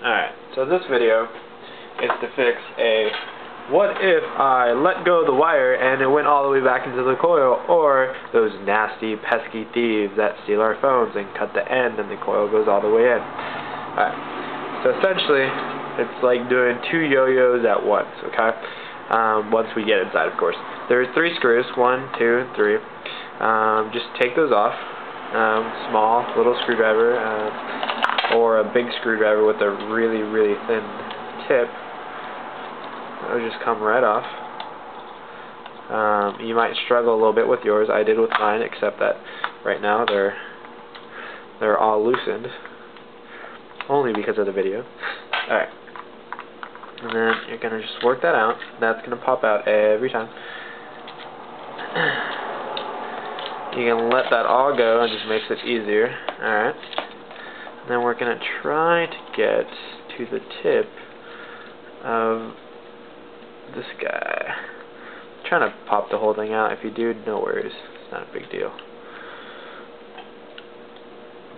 Alright, so this video is to fix a what if I let go of the wire and it went all the way back into the coil, or those nasty, pesky thieves that steal our phones and cut the end and the coil goes all the way in. Alright, so essentially it's like doing two yo-yos at once, okay? Once we get inside, of course. There's 3 screws, 1, 2, 3. Just take those off. Small little screwdriver, or a big screwdriver with a really, really thin tip. It'll just come right off. You might struggle a little bit with yours. I did with mine, except that right now they're all loosened, only because of the video. Alright. And then you're going to just work that out. That's going to pop out every time. You can let that all go, and just makes it easier. Alright. And then we're going to try to get to the tip of this guy. I'm trying to pop the whole thing out. If you do, no worries. It's not a big deal.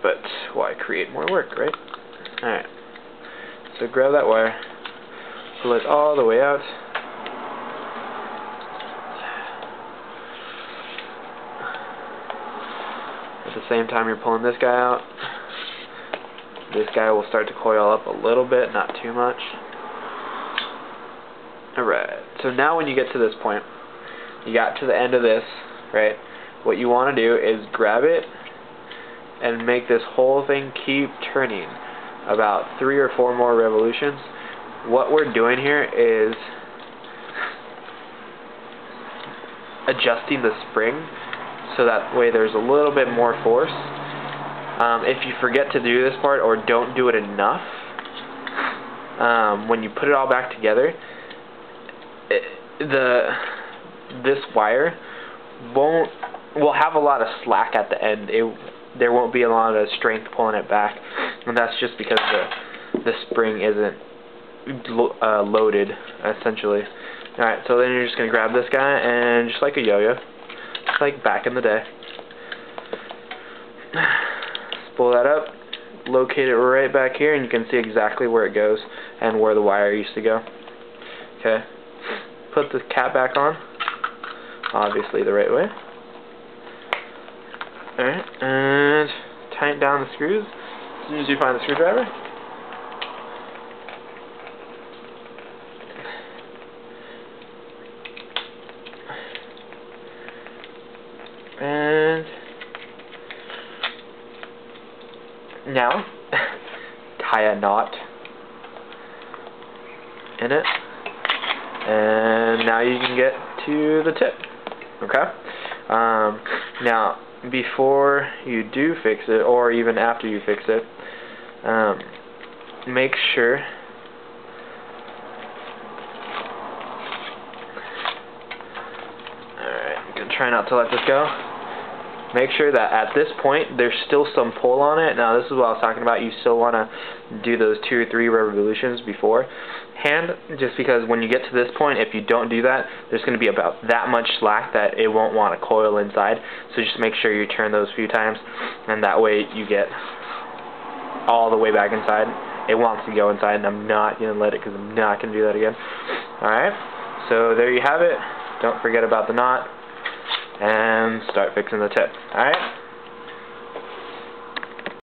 But why create more work, right? Alright. So grab that wire. Pull it all the way out. At the same time you're pulling this guy out, this guy will start to coil up a little bit, not too much. Alright, so now when you get to this point, you got to the end of this, right? What you want to do is grab it and make this whole thing keep turning about 3 or 4 more revolutions. What we're doing here is adjusting the spring so that way there's a little bit more force. If you forget to do this part or don't do it enough, when you put it all back together, this wire will have a lot of slack at the end. There won't be a lot of strength pulling it back, and that's just because the spring isn't loaded, essentially. Alright, so then you're just going to grab this guy and just like a yo-yo, just like back in the day, pull that up, locate it right back here, and you can see exactly where it goes and where the wire used to go. Okay, put the cap back on, obviously the right way. Alright, and tighten down the screws as soon as you find the screwdriver. And now tie a knot in it, and now you can get to the tip. Okay. Now before you do fix it, or even after you fix it, make sure try not to let this go. Make sure that at this point there's still some pull on it. Now this is what I was talking about. You still want to do those 2 or 3 revolutions beforehand, just because when you get to this point, if you don't do that, there's going to be about that much slack that it won't want to coil inside. So just make sure you turn those few times, and that way you get all the way back inside. It wants to go inside, and I'm not going to let it, because I'm not going to do that again. Alright, so there you have it. Don't forget about the knot, and start fixing the tip. Alright?